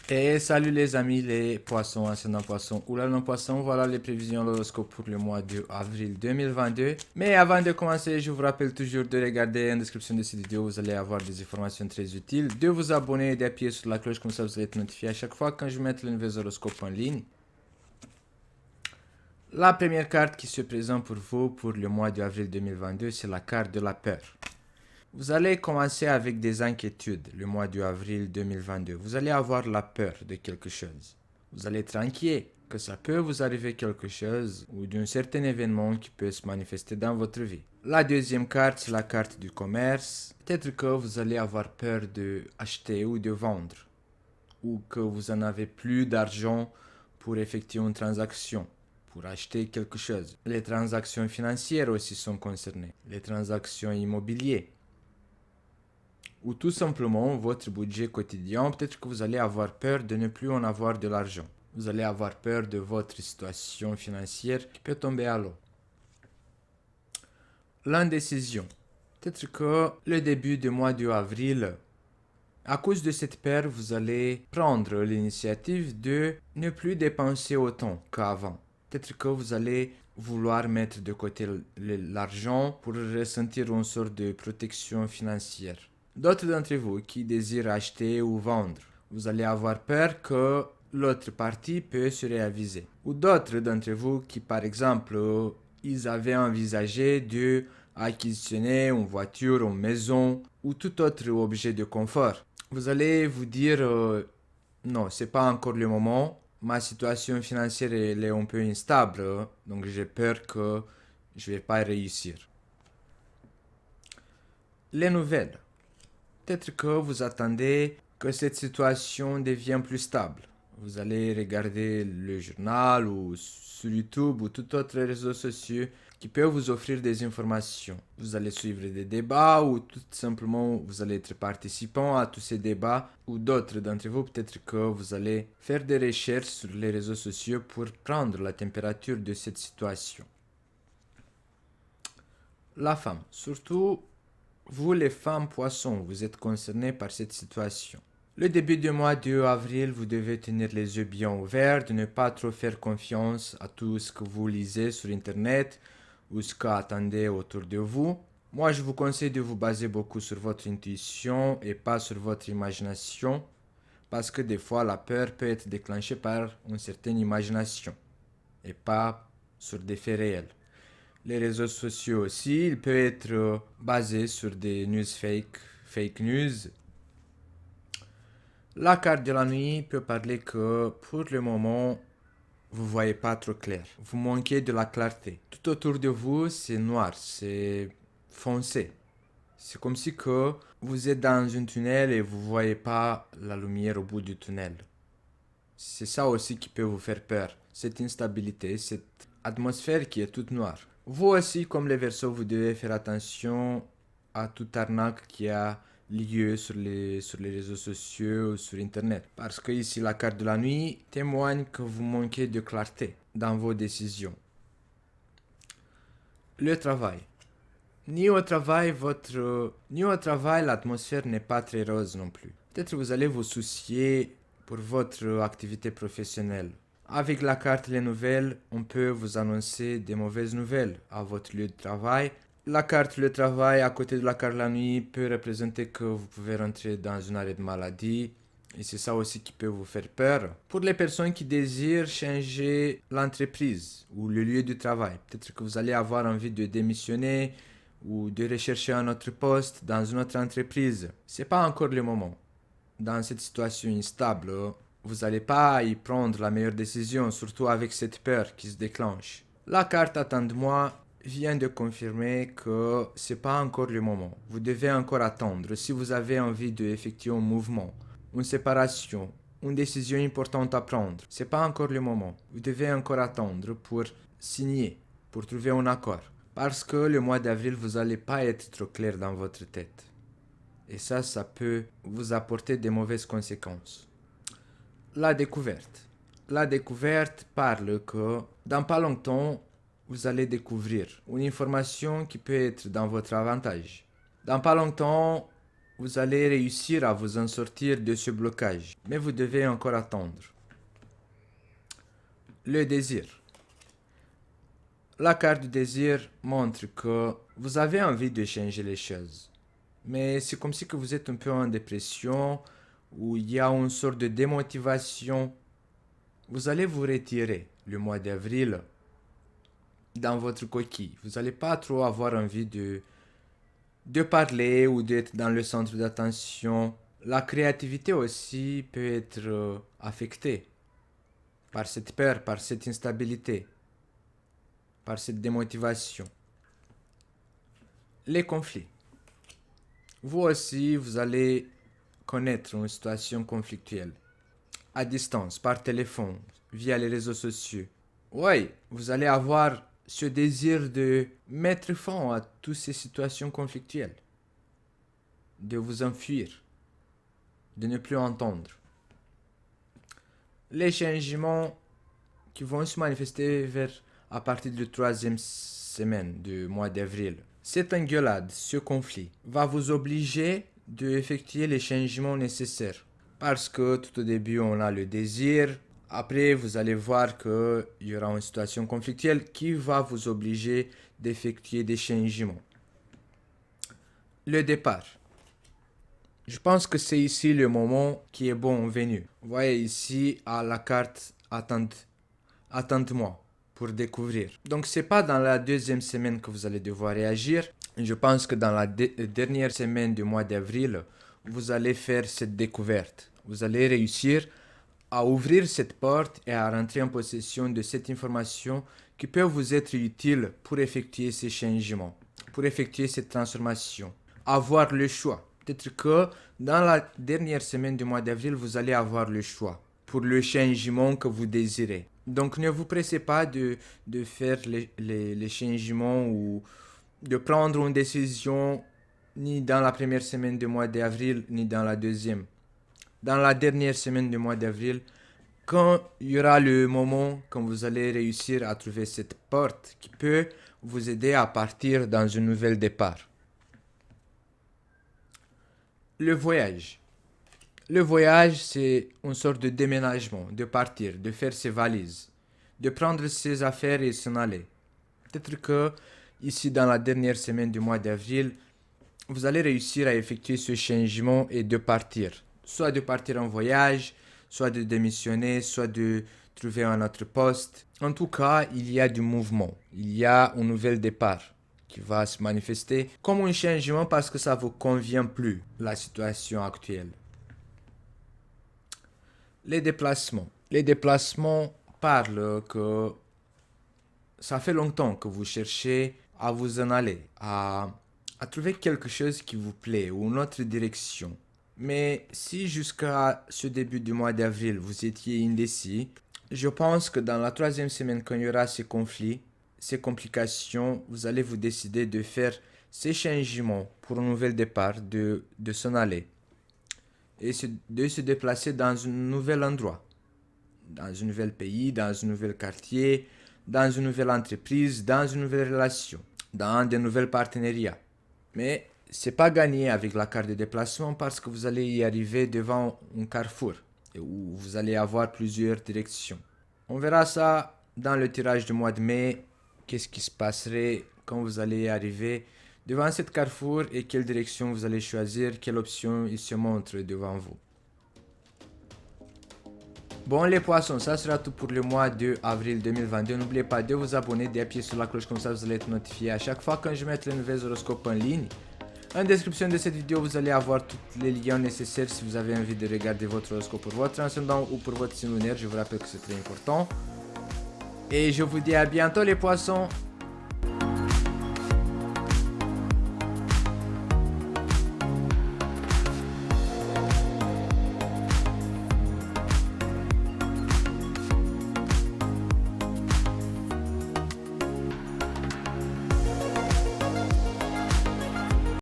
Et salut les amis, les poissons, ascendant poisson ou la non poisson, voilà les prévisions de l'horoscope pour le mois de avril 2022. Mais avant de commencer, je vous rappelle toujours de regarder en description de cette vidéo, vous allez avoir des informations très utiles, de vous abonner et d'appuyer sur la cloche comme ça vous allez être notifié à chaque fois quand je mette le nouveau horoscope en ligne. La première carte qui se présente pour vous pour le mois d'avril 2022, c'est la carte de la peur. Vous allez commencer avec des inquiétudes le mois d'avril 2022. Vous allez avoir la peur de quelque chose. Vous allez être inquiet que ça peut vous arriver quelque chose ou d'un certain événement qui peut se manifester dans votre vie. La deuxième carte, c'est la carte du commerce. Peut-être que vous allez avoir peur de acheter ou de vendre ou que vous en avez plus d'argent pour effectuer une transaction, pour acheter quelque chose. Les transactions financières aussi sont concernées, les transactions immobilières ou tout simplement votre budget quotidien. Peut-être que vous allez avoir peur de ne plus en avoir de l'argent. Vous allez avoir peur de votre situation financière qui peut tomber à l'eau. L'indécision. Peut-être que le début du mois d'avril, à cause de cette peur, vous allez prendre l'initiative de ne plus dépenser autant qu'avant. Peut-être que vous allez vouloir mettre de côté l'argent pour ressentir une sorte de protection financière. D'autres d'entre vous qui désirent acheter ou vendre, vous allez avoir peur que l'autre partie peut se réaviser. Ou d'autres d'entre vous qui, par exemple, ils avaient envisagé de acquisitionner une voiture, une maison ou tout autre objet de confort. Vous allez vous dire non, c'est pas encore le moment. Ma situation financière elle est un peu instable, donc j'ai peur que je vais pas réussir. Les nouvelles. Peut-être que vous attendez que cette situation devienne plus stable. Vous allez regarder le journal ou sur YouTube ou tout autre réseau social qui peut vous offrir des informations. Vous allez suivre des débats ou tout simplement vous allez être participant à tous ces débats ou d'autres d'entre vous peut-être que vous allez faire des recherches sur les réseaux sociaux pour prendre la température de cette situation. La femme, surtout vous les femmes poissons, vous êtes concernés par cette situation. Le début du mois de avril, vous devez tenir les yeux bien ouverts, de ne pas trop faire confiance à tout ce que vous lisez sur Internet ou ce qu'attendez autour de vous. Moi, je vous conseille de vous baser beaucoup sur votre intuition et pas sur votre imagination, parce que des fois, la peur peut être déclenchée par une certaine imagination et pas sur des faits réels. Les réseaux sociaux aussi, ils peuvent être basés sur des news fake news. La carte de la nuit peut parler que pour le moment, vous voyez pas trop clair. Vous manquez de la clarté. Tout autour de vous, c'est noir, c'est foncé. C'est comme si que vous êtes dans un tunnel et vous voyez pas la lumière au bout du tunnel. C'est ça aussi qui peut vous faire peur. Cette instabilité, cette atmosphère qui est toute noire. Vous aussi, comme les Verseaux, vous devez faire attention à toute arnaque qui a lieu sur les réseaux sociaux ou sur Internet. Parce que ici, la carte de la nuit témoigne que vous manquez de clarté dans vos décisions. Le travail. Ni au travail, l'atmosphère n'est pas très rose non plus. Peut-être vous allez vous soucier pour votre activité professionnelle. Avec la carte Les Nouvelles, on peut vous annoncer des mauvaises nouvelles à votre lieu de travail. La carte Le Travail à côté de la carte La Nuit peut représenter que vous pouvez rentrer dans un arrêt de maladie. Et c'est ça aussi qui peut vous faire peur. Pour les personnes qui désirent changer l'entreprise ou le lieu de travail, peut-être que vous allez avoir envie de démissionner ou de rechercher un autre poste dans une autre entreprise. C'est pas encore le moment. Dans cette situation instable, vous n'allez pas y prendre la meilleure décision, surtout avec cette peur qui se déclenche. La carte Attends-moi vient de confirmer que c'est pas encore le moment. Vous devez encore attendre. Si vous avez envie d'effectuer un mouvement, une séparation, une décision importante à prendre, c'est pas encore le moment. Vous devez encore attendre pour signer, pour trouver un accord. Parce que le mois d'avril, vous n'allez pas être trop clair dans votre tête. Et ça peut vous apporter des mauvaises conséquences. La découverte. La découverte parle que dans pas longtemps, vous allez découvrir une information qui peut être dans votre avantage. Dans pas longtemps, vous allez réussir à vous en sortir de ce blocage, mais vous devez encore attendre. Le désir. La carte du désir montre que vous avez envie de changer les choses, mais c'est comme si que vous êtes un peu en dépression, où il y a une sorte de démotivation. Vous allez vous retirer le mois d'avril dans votre coquille. Vous n'allez pas trop avoir envie de parler ou d'être dans le centre d'attention. La créativité aussi peut être affectée par cette peur, par cette instabilité, par cette démotivation. Les conflits. Vous aussi, vous allez connaître une situation conflictuelle. À distance, par téléphone, via les réseaux sociaux. Oui, vous allez avoir ce désir de mettre fin à toutes ces situations conflictuelles, de vous enfuir, de ne plus entendre. Les changements qui vont se manifester à partir de la 3e semaine du mois d'avril. Cette engueulade, ce conflit, va vous obliger d'effectuer les changements nécessaires. Parce que tout au début, on a le désir. Après, vous allez voir qu'il y aura une situation conflictuelle qui va vous obliger d'effectuer des changements. Le départ. Je pense que c'est ici le moment qui est bon venu. Vous voyez ici à la carte Attente-moi pour découvrir. Donc c'est pas dans la 2e semaine que vous allez devoir réagir. Je pense que dans la dernière semaine du mois d'avril, vous allez faire cette découverte. Vous allez réussir à ouvrir cette porte et à rentrer en possession de cette information qui peut vous être utile pour effectuer ces changements, pour effectuer cette transformation. Avoir le choix. Peut-être que dans la dernière semaine du mois d'avril, vous allez avoir le choix pour le changement que vous désirez. Donc ne vous pressez pas de faire les changements ou de prendre une décision ni dans la première semaine du mois d'avril ni dans la deuxième. Dans la dernière semaine du mois d'avril, quand il y aura le moment quand vous allez réussir à trouver cette porte qui peut vous aider à partir dans un nouvel départ. Le voyage. Le voyage, c'est une sorte de déménagement, de partir, de faire ses valises, de prendre ses affaires et s'en aller. Peut-être que ici, dans la dernière semaine du mois d'avril, vous allez réussir à effectuer ce changement et de partir. Soit de partir en voyage, soit de démissionner, soit de trouver un autre poste. En tout cas, il y a du mouvement, il y a un nouvel départ qui va se manifester comme un changement parce que ça ne vous convient plus, la situation actuelle. Les déplacements. Les déplacements parlent que ça fait longtemps que vous cherchez à vous en aller, à trouver quelque chose qui vous plaît ou une autre direction. Mais si jusqu'à ce début du mois d'avril, vous étiez indécis, je pense que dans la 3e semaine, quand il y aura ces conflits, ces complications, vous allez vous décider de faire ces changements pour un nouvel départ, de s'en aller. Et de se déplacer dans un nouvel endroit, dans un nouvel pays, dans un nouvel quartier, dans une nouvelle entreprise, dans une nouvelle relation, dans de nouveaux partenariats. Mais c'est pas gagné avec la carte de déplacement parce que vous allez y arriver devant un carrefour où vous allez avoir plusieurs directions. On verra ça dans le tirage du mois de mai, qu'est-ce qui se passerait quand vous allez y arriver devant cette carrefour et quelle direction vous allez choisir, quelle option il se montre devant vous. Bon les poissons, ça sera tout pour le mois de avril 2022. N'oubliez pas de vous abonner, d'appuyer sur la cloche comme ça vous allez être notifié à chaque fois quand je mets les nouveaux horoscopes en ligne. En description de cette vidéo, vous allez avoir tous les liens nécessaires si vous avez envie de regarder votre horoscope pour votre ascendant ou pour votre signe lunaire. Je vous rappelle que c'est très important. Et je vous dis à bientôt les poissons.